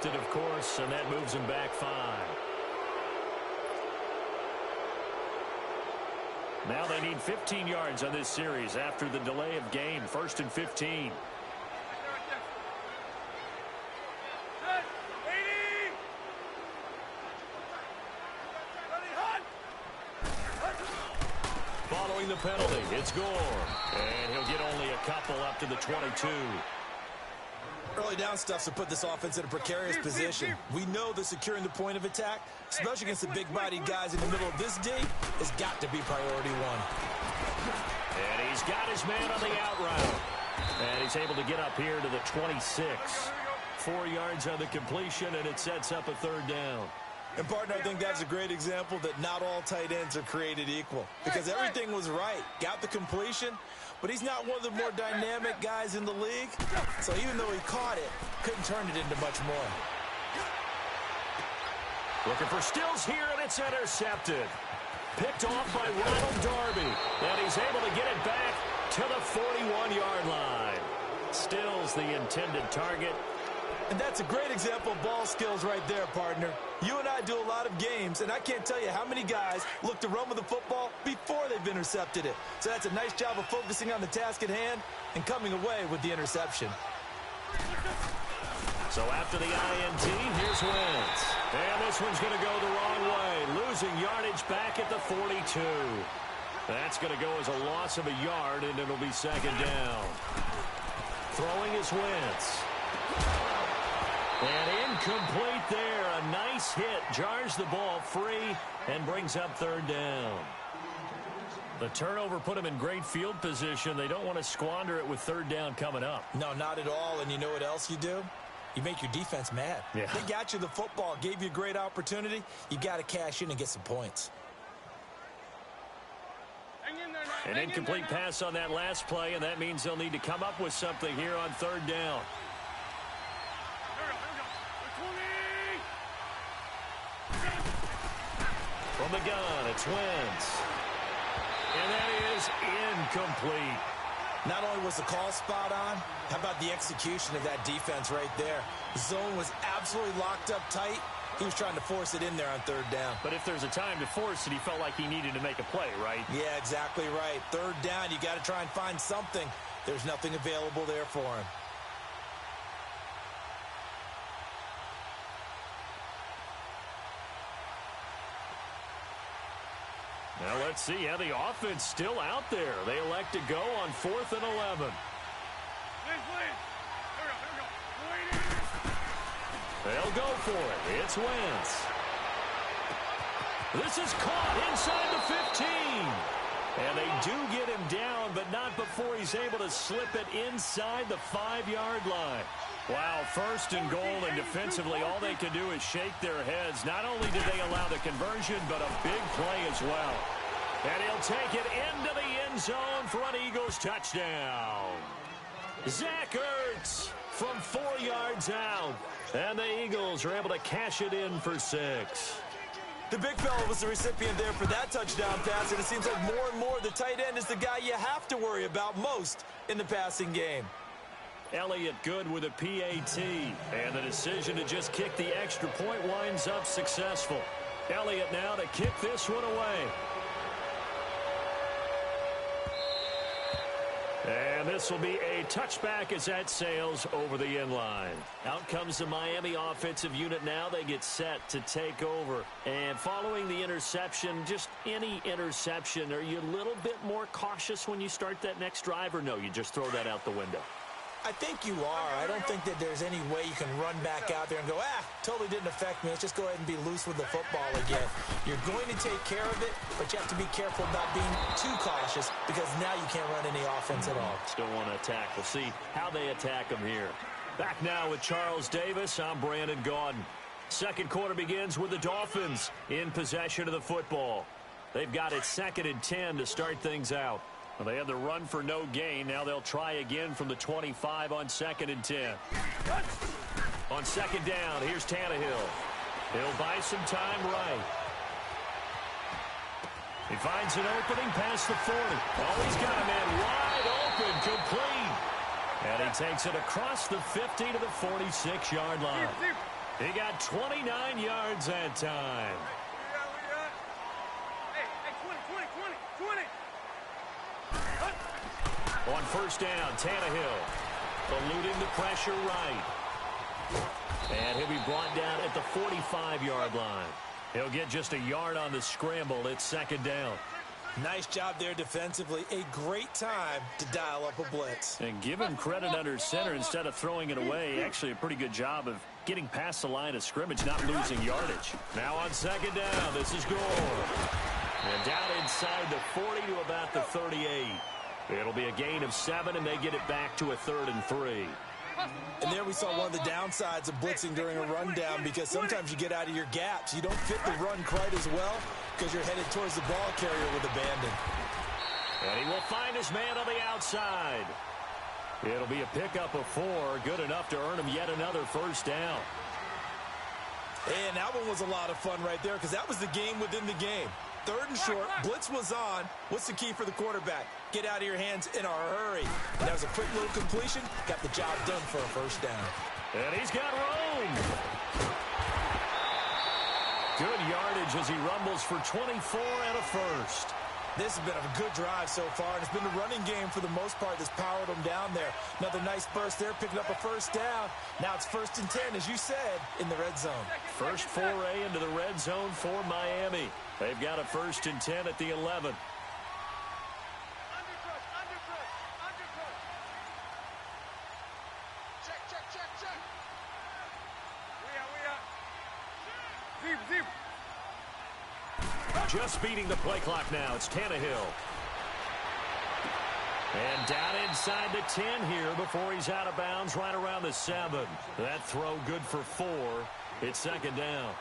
intercepted, of course, and that moves him back 5. Now they need 15 yards on this series after the delay of game. 1st and 15. Following the penalty, it's Gore. And he'll get only a couple up to the 22. Early down stuff to put this offense in a precarious position. We know that securing the point of attack, especially against the big-bodied guys in the middle of this D, has got to be priority one. And he's got his man on the out route. And he's able to get up here to the 26. 4 yards on the completion, and it sets up a 3rd down. And, partner, I think that's a great example that not all tight ends are created equal. Because everything was right. Got the completion, but he's not one of the more dynamic guys in the league. So even though he caught it, couldn't turn it into much more. Looking for Stills here, and it's intercepted. Picked off by Ronald Darby. And he's able to get it back to the 41-yard line. Stills the intended target. And that's a great example of ball skills right there, partner. You and I do a lot of games, and I can't tell you how many guys look to run with the football before they've intercepted it. So that's a nice job of focusing on the task at hand and coming away with the interception. So after the INT, here's Wentz. And this one's going to go the wrong way, losing yardage back at the 42. That's going to go as a loss of a yard, and it'll be 2nd down. Throwing is Wentz. And incomplete there. A nice hit. Jars the ball free and brings up 3rd down. The turnover put them in great field position. They don't want to squander it with 3rd down coming up. No, not at all. And you know what else you do? You make your defense mad. Yeah. They got you the football, gave you a great opportunity. You got to cash in and get some points. An incomplete pass on that last play, and that means they'll need to come up with something here on 3rd down. From the gun, it's Wentz. And that is incomplete. Not only was the call spot on, how about the execution of that defense right there? The zone was absolutely locked up tight. He was trying to force it in there on 3rd down. But if there's a time to force it, he felt like he needed to make a play, right? Yeah, exactly right. 3rd down, you got to try and find something. There's nothing available there for him. Now let's see how the offense still out there. They elect to go on 4th and 11. They'll go for it. It's Wentz. This is caught inside the 15. And they do get him down, but not before he's able to slip it inside the 5-yard line. Wow, 1st and goal, and defensively all they can do is shake their heads. Not only did they allow the conversion, but a big play as well. And he'll take it into the end zone for an Eagles touchdown. Zach Ertz from 4 yards out. And the Eagles are able to cash it in for 6. The big fella was the recipient there for that touchdown pass, and it seems like more and more the tight end is the guy you have to worry about most in the passing game. Elliott good with a PAT, and the decision to just kick the extra point winds up successful. Elliott now to kick this one away. And this will be a touchback as that sails over the end line. Out comes the Miami offensive unit now. They get set to take over. And following the interception, just any interception, are you a little bit more cautious when you start that next drive, or no, you just throw that out the window? I think you are. I don't think that there's any way you can run back out there and go, totally didn't affect me. Let's just go ahead and be loose with the football again. You're going to take care of it, but you have to be careful about being too cautious because now you can't run any offense at all. Still want to attack. We'll see how they attack them here. Back now with Charles Davis. I'm Brandon Gaudin. Second quarter begins with the Dolphins in possession of the football. They've got it 2nd and 10 to start things out. Well, they had the run for no gain. Now they'll try again from the 25 on 2nd and 10. On 2nd down, here's Tannehill. He'll buy some time right. He finds an opening past the 40. Oh, he's got a man wide open, complete. And he takes it across the 50 to the 46-yard line. He got 29 yards that time. On first down, Tannehill eluding the pressure right. And he'll be brought down at the 45-yard line. He'll get just a yard on the scramble. It's second down. Nice job there defensively. A great time to dial up a blitz. And give him credit under center instead of throwing it away. Actually a pretty good job of getting past the line of scrimmage, not losing yardage. Now on second down, this is Gore. And down inside the 40 to about the 38. It'll be a gain of 7, and they get it back to a 3rd and 3. And there we saw one of the downsides of blitzing during a rundown, because sometimes you get out of your gaps. You don't fit the run quite as well because you're headed towards the ball carrier with abandon. And he will find his man on the outside. It'll be a pickup of 4, good enough to earn him yet another first down. And that one was a lot of fun right there, because that was the game within the game. 3rd and short, blitz was on. What's the key for the quarterback? Get out of your hands in a hurry. And that was a quick little completion. Got the job done for a first down. And he's got room. Good yardage as he rumbles for 24 and a first. This has been a good drive so far, and it's been the running game for the most part that's powered them down there. Another nice burst there, picking up a first down. Now it's 1st and 10, as you said, in the red zone. First foray into the red zone for Miami. They've got a 1st and 10 at the 11. Just beating the play clock now. It's Tannehill. And down inside the 10 here before he's out of bounds right around the 7. That throw good for 4. It's second down.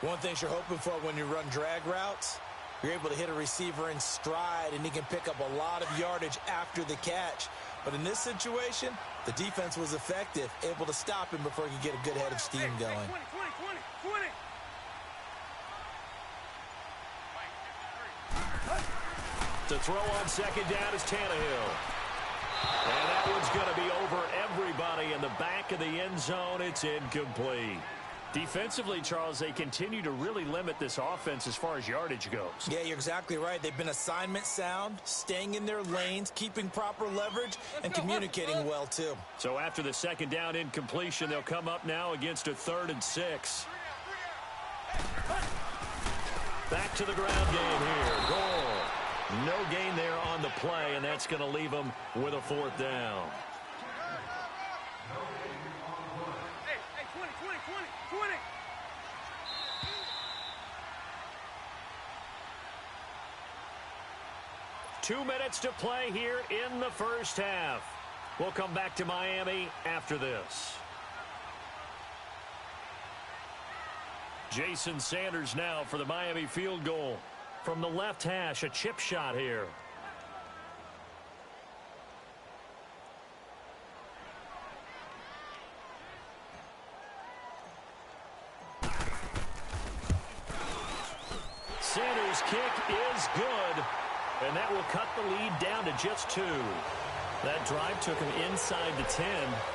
One thing you're hoping for when you run drag routes, you're able to hit a receiver in stride, and he can pick up a lot of yardage after the catch. But in this situation, the defense was effective, able to stop him before he could get a good head of steam going. 20. To throw on second down is Tannehill. And that one's going to be over everybody in the back of the end zone. It's incomplete. Defensively, Charles, they continue to really limit this offense as far as yardage goes. Yeah, you're exactly right. They've been assignment sound, staying in their lanes, keeping proper leverage, and communicating well, too. So after the second down incompletion, they'll come up now against a 3rd and 6. Back to the ground game here. Goal. No gain there on the play, and that's going to leave them with a 4th down. Hey, 20. 2 minutes to play here in the first half. We'll come back to Miami after this. Jason Sanders now for the Miami field goal. From the left hash, a chip shot here. Sanders' kick is good, and that will cut the lead down to just 2. That drive took him inside the 10.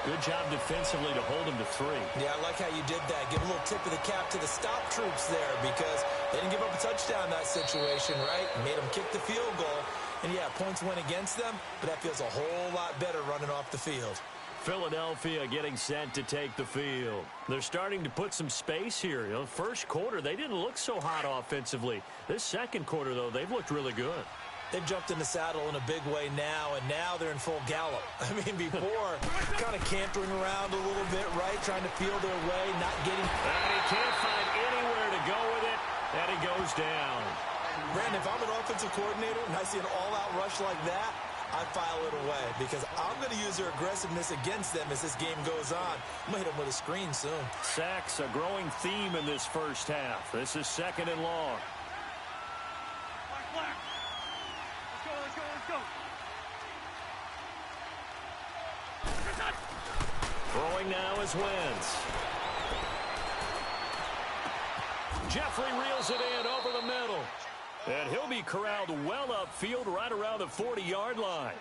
Good job defensively to hold him to 3. Yeah, I like how you did that. Give a little tip of the cap to the stop troops there, because they didn't give up a touchdown in that situation, right? Made them kick the field goal. And, yeah, points went against them, but that feels a whole lot better running off the field. Philadelphia getting set to take the field. They're starting to put some space here. You know, first quarter, they didn't look so hot offensively. This second quarter, though, they've looked really good. They've jumped in the saddle in a big way now, and now they're in full gallop. I mean, before, kind of cantering around a little bit, right? Trying to feel their way, not getting... And he can't find anywhere to go with it, and he goes down. Brandon, if I'm an offensive coordinator and I see an all-out rush like that, I file it away, because I'm going to use their aggressiveness against them as this game goes on. I'm going to hit them with a screen soon. Sacks, a growing theme in this first half. This is 2nd and long. Throwing now is Wentz. Jeffrey reels it in over the middle. And he'll be corralled well upfield right around the 40-yard line.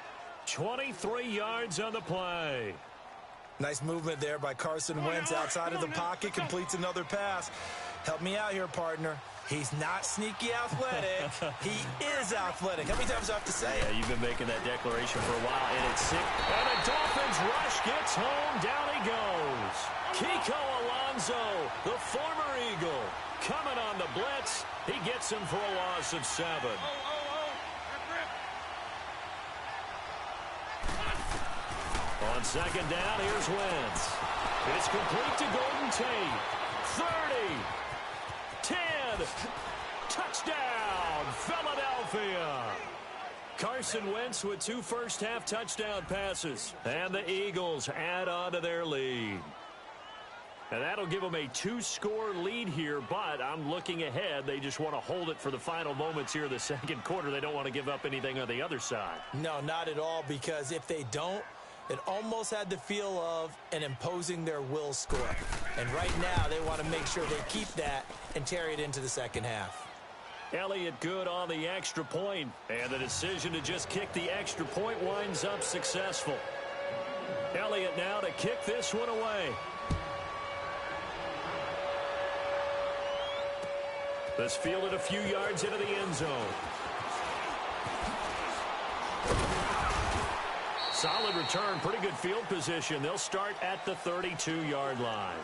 23 yards on the play. Nice movement there by Carson Wentz outside of the pocket, completes another pass. Help me out here, partner. He's not sneaky athletic. He is athletic. How many times do I have to say it? Yeah, you've been making that declaration for a while, and it's sick. And the Dolphins rush gets home. Down he goes. Kiko Alonso, the former Eagle, coming on the blitz. He gets him for a loss of 7. On second down, here's Wentz. It's complete to Golden Tate. 30. 10. Touchdown, Philadelphia. Carson Wentz with 2 first-half touchdown passes. And the Eagles add on to their lead. And that'll give them a 2-score lead here, but I'm looking ahead. They just want to hold it for the final moments here of the second quarter. They don't want to give up anything on the other side. No, not at all, because if they don't, it almost had the feel of an imposing their will score. And right now, they want to make sure they keep that and carry it into the second half. Elliott good on the extra point, and the decision to just kick the extra point winds up successful. Elliott now to kick this one away. This fielded a few yards into the end zone. Solid return, pretty good field position. They'll start at the 32-yard line.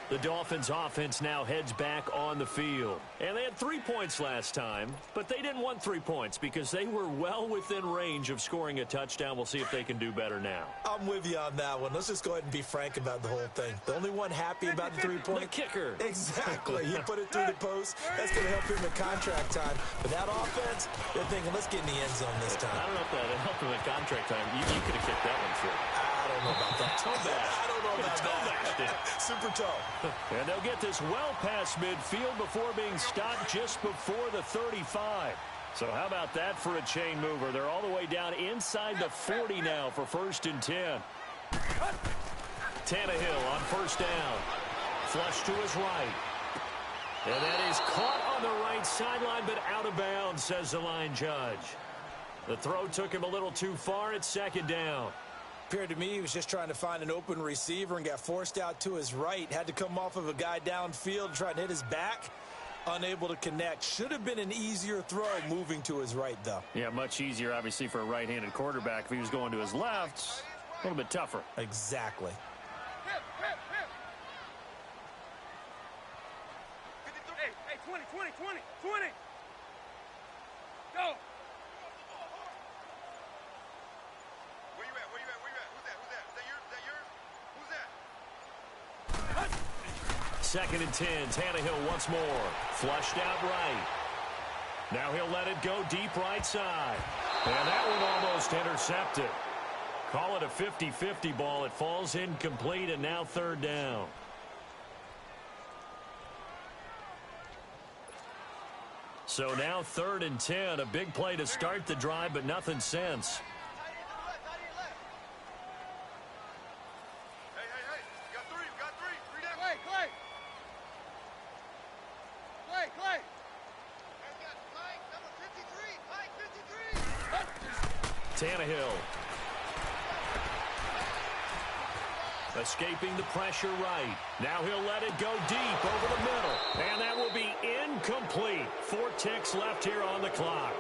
The Dolphins offense now heads back on the field. And they had 3 points last time, but they didn't want 3 points because they were well within range of scoring a touchdown. We'll see if they can do better now. I'm with you on that one. Let's just go ahead and be frank about the whole thing. The only one happy about the 3-point. The kicker. Exactly. He put it through the post. That's going to help him in contract time. But that offense, they're thinking, let's get in the end zone this time. I don't know if that helped him in contract time. You could have kicked that one through. I don't know about that. Toe bash. I don't know about that. Super toe. And they'll get this well past midfield before being stopped just before the 35. So how about that for a chain mover? They're all the way down inside the 40 now for 1st and 10. Tannehill on first down. Flush to his right. And that is caught on the right sideline, but out of bounds, says the line judge. The throw took him a little too far. It's 2nd down. Appeared to me he was just trying to find an open receiver and got forced out to his right. Had to come off of a guy downfield, trying to hit his back. Unable to connect. Should have been an easier throw moving to his right, though. Yeah, much easier, obviously, for a right-handed quarterback. If he was going to his left, a little bit tougher. Exactly. Hey, 20. Go. Where you at? Who's that? Is that yours? Who's that? 2nd and 10. Tannehill once more. Flushed out right. Now he'll let it go deep right side. And that one almost intercepted. Call it a 50-50 ball. It falls incomplete, and now 3rd down. So now 3rd and 10. A big play to start the drive, but nothing since. Hey. We got three. Three down. Clay. Number 53. Tannehill. Escaping the pressure right. Now he'll let it go deep over the middle. And that will be incomplete. 4 ticks left here on the clock.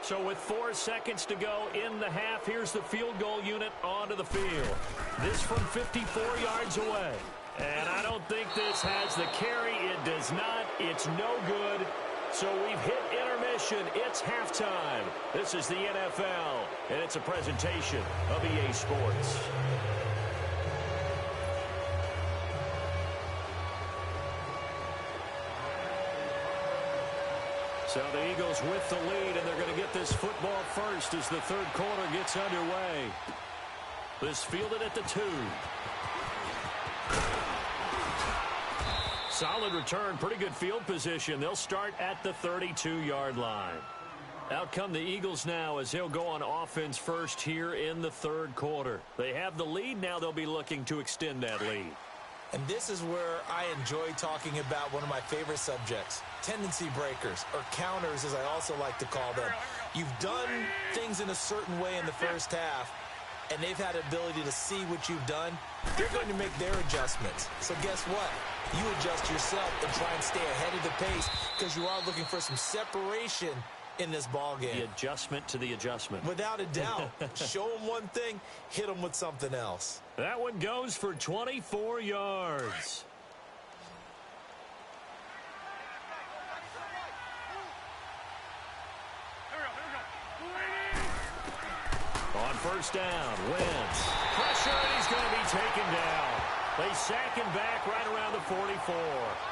So with 4 seconds to go in the half, here's the field goal unit onto the field. This from 54 yards away. And I don't think this has the carry. It does not. It's no good. So we've hit intermission. It's halftime. This is the NFL, and it's a presentation of EA Sports. So the Eagles with the lead, and they're going to get this football first as the 3rd quarter gets underway. This fielded at the 2. Solid return, pretty good field position. They'll start at the 32-yard line. Out come the Eagles now as they'll go on offense first here in the 3rd quarter. They have the lead. Now they'll be looking to extend that lead. And this is where I enjoy talking about one of my favorite subjects, tendency breakers, or counters as I also like to call them. You've done things in a certain way in the first half, and they've had the ability to see what you've done. They're going to make their adjustments. So guess what? You adjust yourself and try and stay ahead of the pace because you are looking for some separation in this ball game. The adjustment to the adjustment. Without a doubt. Show them one thing, hit them with something else. That one goes for 24 yards. On first down, Wentz. Pressure, and he's going to be taken down. They sack him back right around the 44.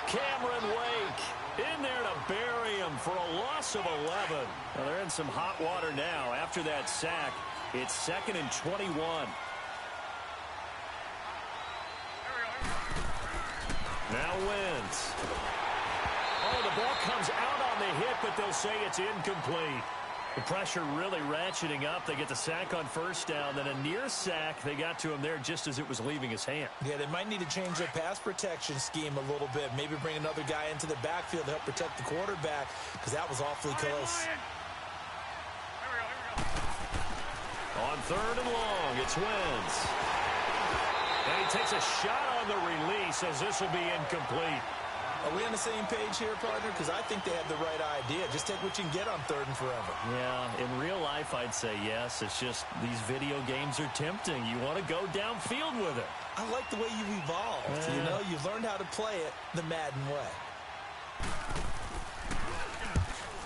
Cameron Wake in there to bury him for a loss of 11. Well, they're in some hot water now. After that sack, it's 2nd and 21. Now Wentz. Oh, the ball comes out on the hit, but they'll say it's incomplete. The pressure really ratcheting up. They get the sack on first down, then a near sack. They got to him there just as it was leaving his hand. Yeah, they might need to change their pass protection scheme a little bit. Maybe bring another guy into the backfield to help protect the quarterback because that was awfully close. On 3rd and long, it's Wentz. And he takes a shot on the release as this will be incomplete. Are we on the same page here, partner? Because I think they have the right idea. Just take what you can get on 3rd and forever. Yeah, in real life, I'd say yes. It's just these video games are tempting. You want to go downfield with it. I like the way you've evolved. Yeah. You know, you've learned how to play it the Madden way.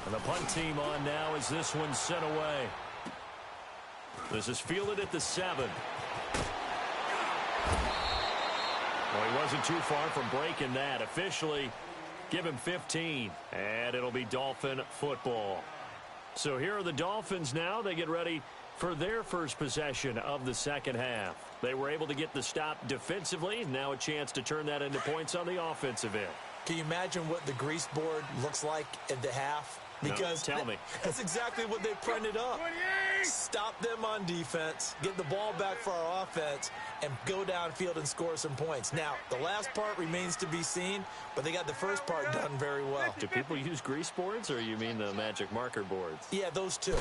And the punt team on now as this one's sent away. This is fielded at the 7. Well, he wasn't too far from breaking that. Officially, give him 15. And it'll be Dolphin football. So here are the Dolphins now. They get ready for their first possession of the second half. They were able to get the stop defensively. Now a chance to turn that into points on the offensive end. Can you imagine what the grease board looks like at the half? Because no, tell me. That's exactly what they printed up. Stop them on defense, get the ball back for our offense, and go downfield and score some points. Now, the last part remains to be seen, but they got the first part done very well. Do people use grease boards, or you mean the magic marker boards? Yeah, those two.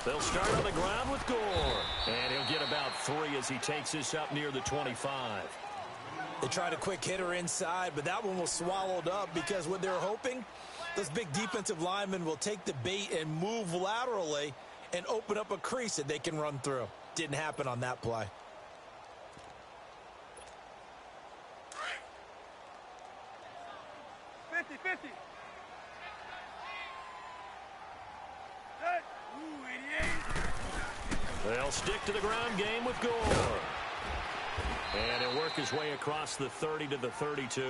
They'll start on the ground with Gore. And he'll get about 3 as he takes this up near the 25. They tried a quick hitter inside, but that one was swallowed up because what they're hoping, those big defensive linemen will take the bait and move laterally and open up a crease that they can run through. Didn't happen on that play. They'll stick to the ground game with Gore. And he'll work his way across the 30 to the 32.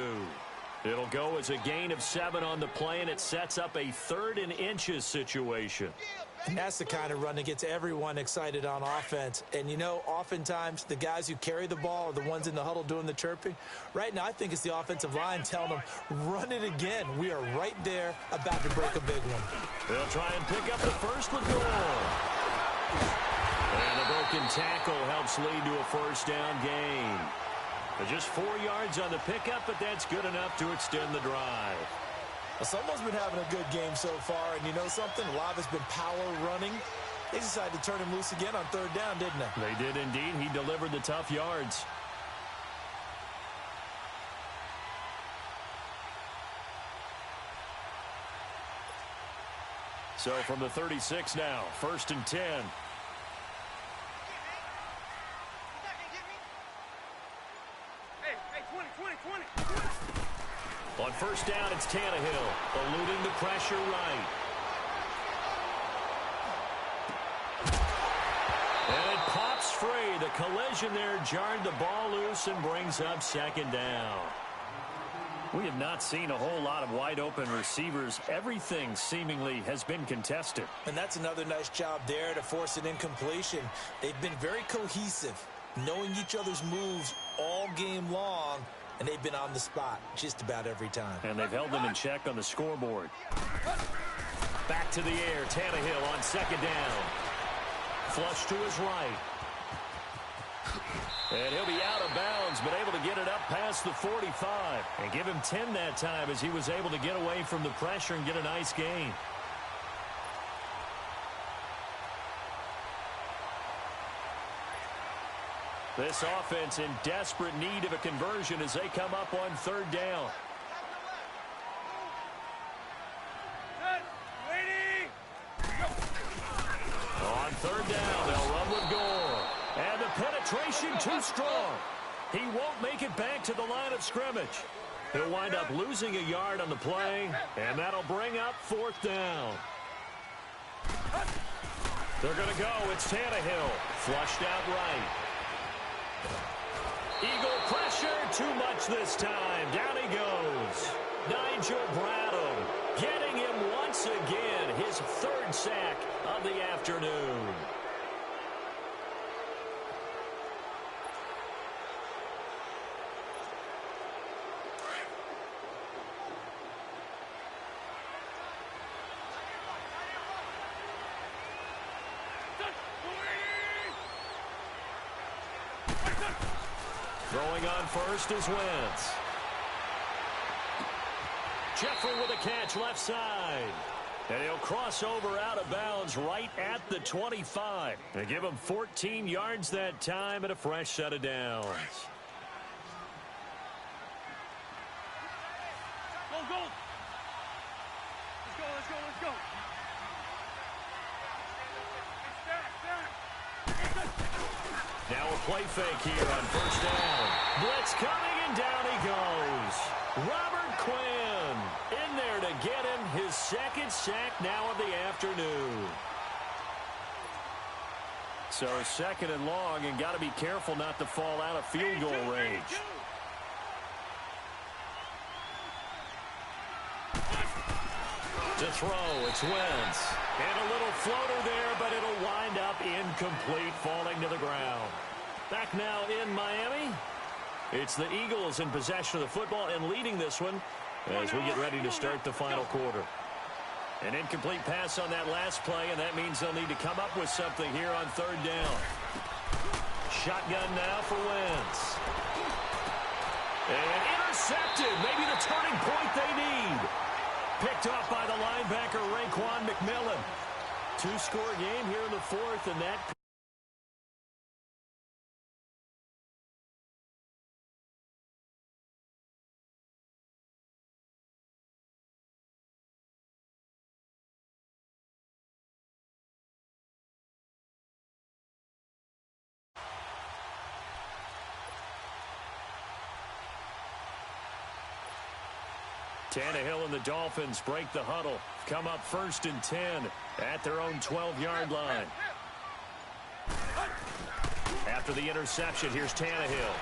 It'll go as a gain of 7 on the play, and it sets up a 3rd and inches situation. And that's the kind of run that gets everyone excited on offense. And, you know, oftentimes the guys who carry the ball are the ones in the huddle doing the chirping. Right now, I think it's the offensive line telling them, run it again. We are right there about to break a big one. They'll try and pick up the first with Gore. And a broken tackle helps lead to a first down gain. Just 4 yards on the pickup, but that's good enough to extend the drive. Well, someone's been having a good game so far, and you know something? A lot of it's been power running. They decided to turn him loose again on 3rd down, didn't they? They did indeed. He delivered the tough yards. So from the 36 now, 1st and 10. On first down, it's Tannehill, eluding the pressure right. And it pops free. The collision there jarred the ball loose and brings up 2nd down. We have not seen a whole lot of wide-open receivers. Everything seemingly has been contested. And that's another nice job there to force an incompletion. They've been very cohesive, knowing each other's moves all game long. And they've been on the spot just about every time. And they've held them in check on the scoreboard. Back to the air. Tannehill on 2nd down. Flush to his right. And he'll be out of bounds up past the 45. And give him 10 that time as he was able to get away from the pressure and get a nice gain. This offense in desperate need of a conversion as they come up on third down. On third down, they'll run with Gore. And the penetration too strong. He won't make it back to the line of scrimmage. He'll wind up losing a yard on the play, and that'll bring up fourth down. They're going to go. It's Tannehill. Flushed out right. Eagle pressure, too much this time. Down he goes. Nigel Bradham getting him once again. His third sack of the afternoon. Throwing on first is Wentz. Jeffrey with a catch left side. And he'll cross over out of bounds right at the 25. They give him 14 yards that time and a fresh set of downs. Go, go. Let's go, let's go, let's go. Now a play fake here on first down. Blitz coming, and down he goes. Robert Quinn in there to get him his second sack now of the afternoon. So second and long, and got to be careful not to fall out of field goal range. To throw, it's Wentz. And a little floater there, but it'll wind up incomplete, falling to the ground. Back now in Miami. It's the Eagles in possession of the football and leading this one as we get ready to start the final quarter. An incomplete pass on that last play, and that means they'll need to come up with something here on third down. Shotgun now for Wentz. And intercepted. Maybe the turning point they need. Picked off by the linebacker, Raekwon McMillan. Two-score game here in the fourth, and that... Tannehill and the Dolphins break the huddle. Come up first and 10 at their own 12-yard line. After the interception, here's Tannehill.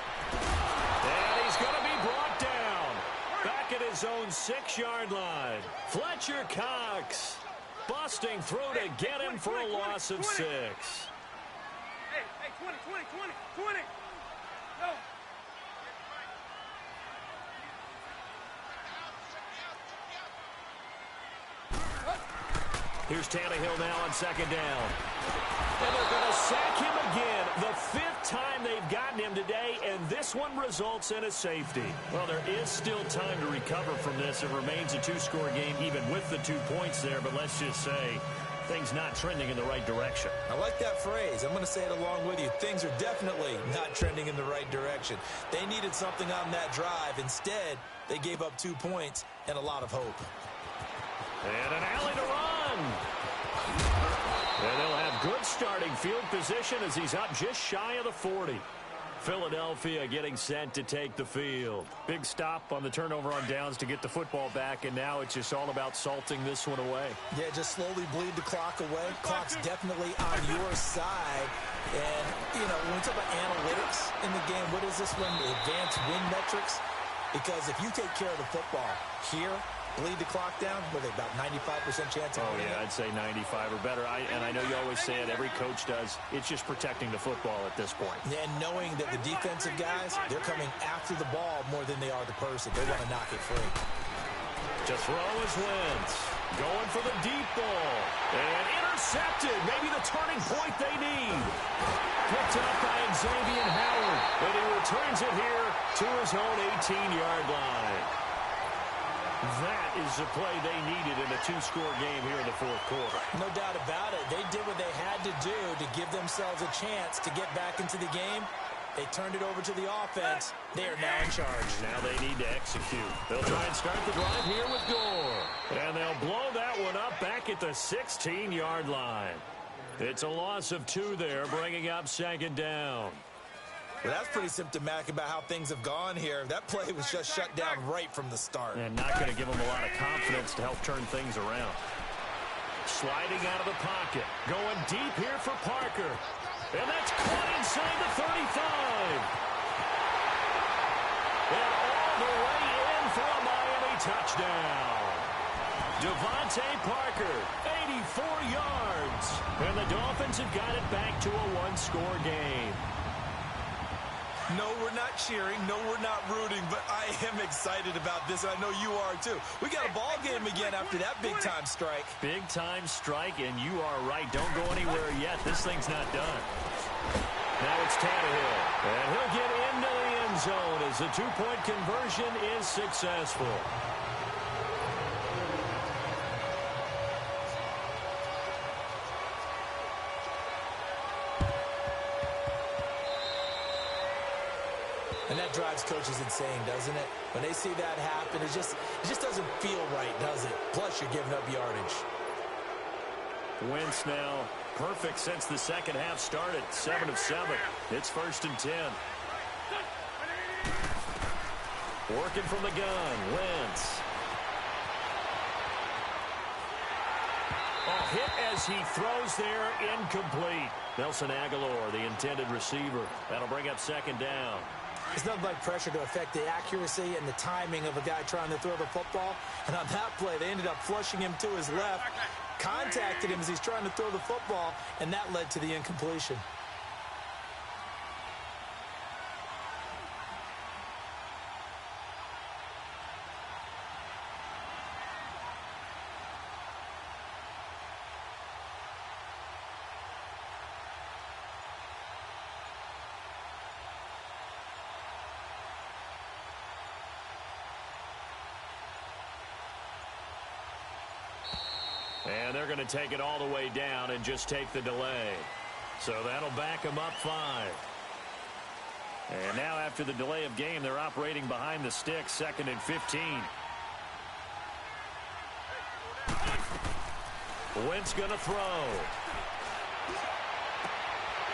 And he's going to be brought down. Back at his own 6-yard line. Fletcher Cox busting through to get him for a loss of 6. Hey, 20. Go. Here's Tannehill now on second down. And they're going to sack him again. The 5th time they've gotten him today, and this one results in a safety. Well, there is still time to recover from this. It remains a two-score game even with the 2 points there, but let's just say things not trending in the right direction. I like that phrase. I'm going to say it along with you. Things are definitely not trending in the right direction. They needed something on that drive. Instead, they gave up 2 points and a lot of hope. And an alley to run. And they'll have good starting field position as he's up just shy of the 40. Philadelphia getting set to take the field. Big stop on the turnover on downs to get the football back, and now it's just all about salting this one away. Yeah, just slowly bleed the clock away. Clock's definitely on your side. And, you know, when we talk about analytics in the game, what is this one? Advanced win metrics? Because if you take care of the football here, bleed the clock down, with about 95% chance of winning. Yeah, I'd say 95 or better. And I know you always say it, every coach does. It's just protecting the football at this point. And knowing that the defensive guys, they're coming after the ball more than they are the person. They want to knock it free. To throw is Wentz. Going for the deep ball. And intercepted. Maybe the turning point they need. Picked up by Xavier Howard. And he returns it here to his own 18-yard line. That is the play they needed in a two-score game here in the fourth quarter. No doubt about it. They did what they had to do to give themselves a chance to get back into the game. They turned it over to the offense. They are now in charge. Now they need to execute. They'll try and start the drive here with Gore. And they'll blow that one up back at the 16-yard line. It's a loss of 2 there, bringing up second down. Well, that's pretty symptomatic about how things have gone here. That play was just shut down right from the start. And not going to give them a lot of confidence to help turn things around. Sliding out of the pocket. Going deep here for Parker. And that's caught inside the 35. And all the way in for a Miami touchdown. Devontae Parker, 84 yards. And the Dolphins have got it back to a one-score game. No, we're not cheering. No, we're not rooting, but I am excited about this, and I know you are too. We got a ball game again after that big-time strike. Big-time strike, and you are right. Don't go anywhere yet. This thing's not done. Now it's Tannehill, and he'll get into the end zone as the two-point conversion is successful. And that drives coaches insane, doesn't it? When they see that happen, it just doesn't feel right, does it? Plus, you're giving up yardage. Wentz now perfect since the second half started. 7 of 7. It's 1st and 10. Working from the gun, Wentz. A hit as he throws there, incomplete. Nelson Aguilar, the intended receiver. That'll bring up second down. It's nothing like pressure to affect the accuracy and the timing of a guy trying to throw the football. And on that play, they ended up flushing him to his left, contacted him as he's trying to throw the football, and that led to the incompletion. And they're going to take it all the way down and just take the delay. So that'll back them up 5. And now after the delay of game, they're operating behind the sticks, 2nd and 15. Wentz going to throw.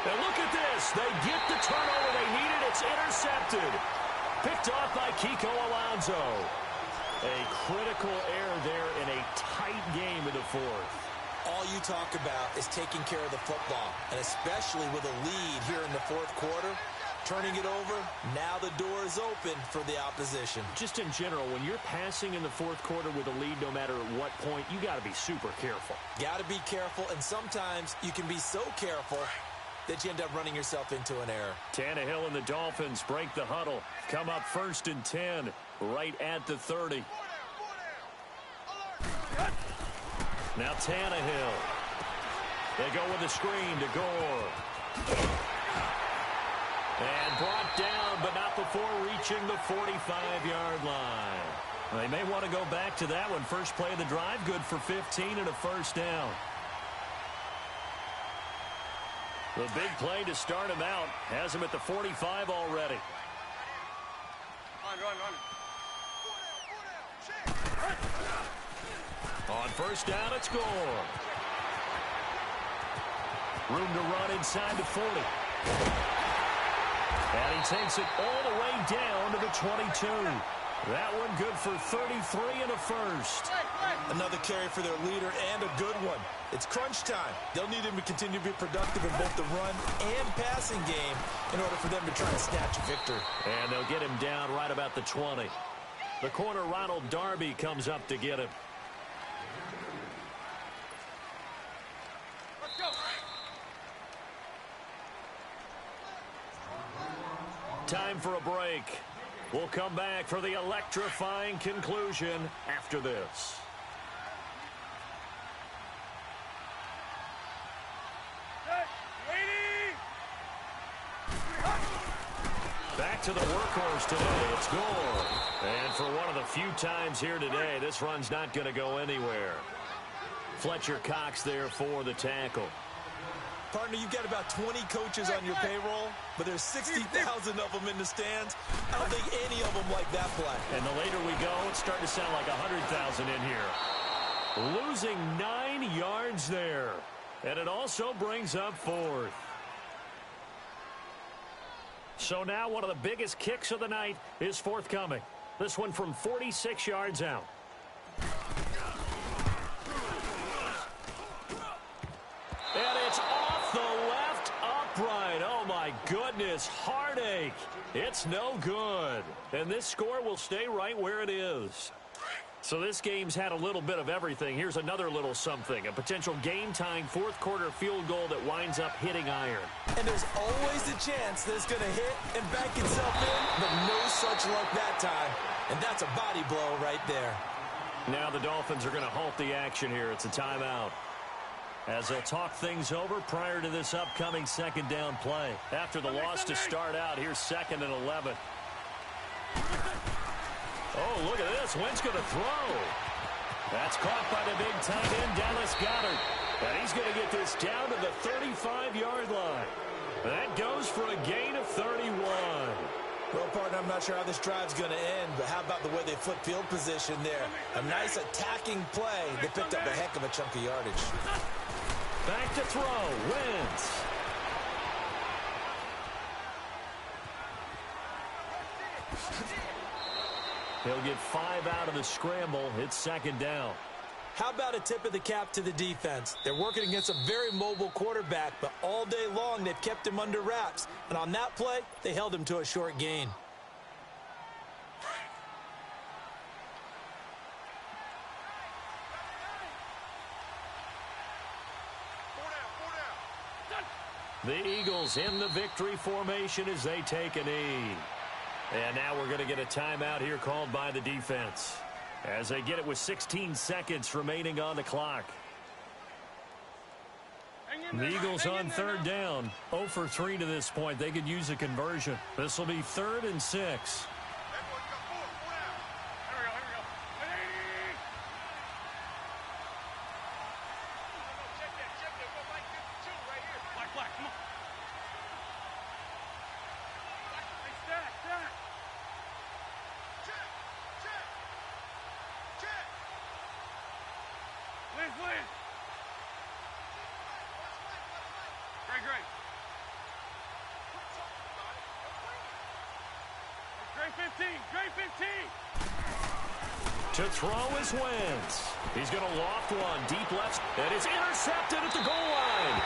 And look at this. They get the turnover they needed. It's intercepted. Picked off by Kiko Alonso. A critical error there in a tight game in the 4th. All you talk about is taking care of the football, and especially with a lead here in the 4th quarter, turning it over, now the door is open for the opposition. Just in general, when you're passing in the 4th quarter with a lead, no matter at what point, you got to be super careful. Got to be careful, and sometimes you can be so careful that you end up running yourself into an error. Tannehill and the Dolphins break the huddle. Come up 1st and 10, right at the 30. Now Tannehill. They go with a screen to Gore. And brought down, but not before reaching the 45-yard line. They may want to go back to that one. First play of the drive, good for 15 and a first down. The big play to start him out has him at the 45 already. Run. On first down, it's Gore. Room to run inside the 40. And he takes it all the way down to the 22. That one good for 33 and a first. Another carry for their leader and a good one. It's crunch time. They'll need him to continue to be productive in both the run and passing game in order for them to try to snatch a victory. And they'll get him down right about the 20. The corner, Ronald Darby, comes up to get him. Let's go. Time for a break. We'll come back for the electrifying conclusion after this. Back back to the workhorse today. It's Gore. And for one of the few times here today, this run's not going to go anywhere. Fletcher Cox there for the tackle. Partner, you've got about 20 coaches on your payroll, but there's 60,000 of them in the stands. I don't think any of them like that play. And the later we go, it's starting to sound like 100,000 in here. Losing 9 yards there. And it also brings up 4th. So now one of the biggest kicks of the night is forthcoming. This one from 46 yards out. And it's off the left upright. Oh, my goodness. Heartache. It's no good. And this score will stay right where it is. So this game's had a little bit of everything. Here's another little something. A potential game-tying fourth-quarter field goal that winds up hitting iron. And there's always a chance that it's going to hit and bank itself in, but no such luck that time. And that's a body blow right there. Now the Dolphins are going to halt the action here. It's a timeout. As they'll talk things over prior to this upcoming second down play. After the loss to start out, here's 2nd and 11. Oh, look at this. Wentz going to throw. That's caught by the big tight end, Dallas Goedert. And he's going to get this down to the 35-yard line. That goes for a gain of 31. Well, partner, I'm not sure how this drive's going to end, but how about the way they flip field position there? A nice attacking play. They picked up a heck of a chunk of yardage. Back to throw. Wentz. He'll get 5 out of the scramble. It's 2nd down. How about a tip of the cap to the defense? They're working against a very mobile quarterback, but all day long they've kept him under wraps. And on that play, they held him to a short gain. The Eagles in the victory formation as they take a knee. And now we're going to get a timeout here called by the defense as they get it with 16 seconds remaining on the clock. The Eagles on 3rd down, 0 for 3 to this point. They could use a conversion. This will be 3rd and 6. To throw is Wentz. He's going to loft one deep left, and it's intercepted at the goal line.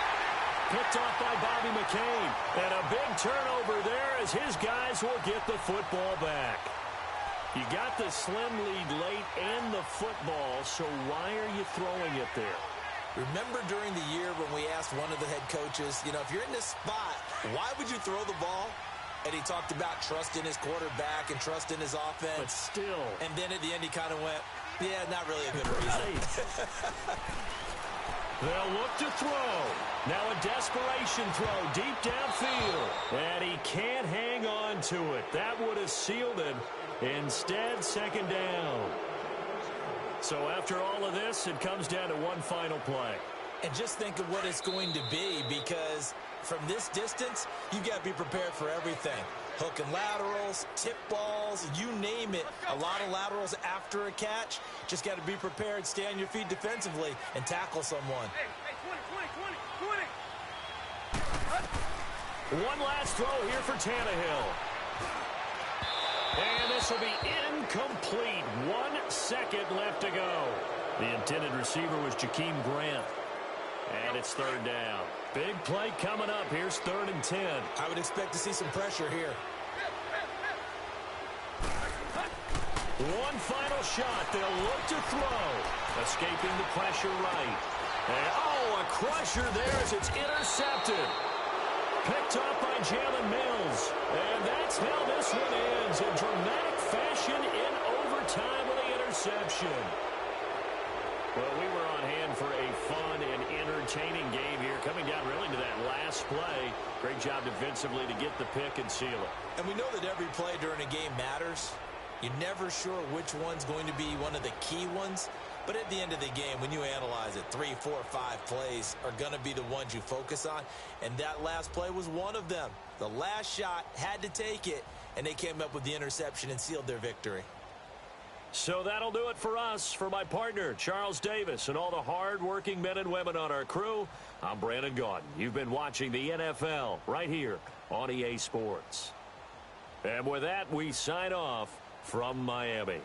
Picked off by Bobby McCain. And a big turnover there as his guys will get the football back. You got the slim lead late and the football, so why are you throwing it there? Remember during the year when we asked one of the head coaches, if you're in this spot, why would you throw the ball? And he talked about trust in his quarterback and trust in his offense. But still. And then at the end he kind of went, yeah, not really a good reason. They'll look to throw. Now a desperation throw deep downfield. And he can't hang on to it. That would have sealed it. Instead, 2nd down. So after all of this, it comes down to one final play. And just think of what it's going to be, because from this distance, you've got to be prepared for everything. Hook and laterals, tip balls, you name it. A lot of laterals after a catch. Just got to be prepared, stay on your feet defensively, and tackle someone. Hey, 20. One last throw here for Tannehill. And this will be incomplete. 1 second left to go. The intended receiver was Jakeem Grant. And it's 3rd down. Big play coming up. Here's 3rd and 10. I would expect to see some pressure here. One final shot. They'll look to throw. Escaping the pressure right. And, a crusher there as it's intercepted. Picked up by Jalen Mills. And that's how this one ends. In dramatic fashion in overtime with the interception. Well, we were on hand for a fun and entertaining game here, coming down really to that last play. Great job defensively to get the pick and seal it. And we know that every play during a game matters. You're never sure which one's going to be one of the key ones. But at the end of the game, when you analyze it, 3, 4, 5 plays are going to be the ones you focus on. And that last play was one of them. The last shot had to take it, and they came up with the interception and sealed their victory. So that'll do it for us. For my partner, Charles Davis, and all the hard-working men and women on our crew, I'm Brandon Gaudin. You've been watching the NFL right here on EA Sports. And with that, we sign off from Miami.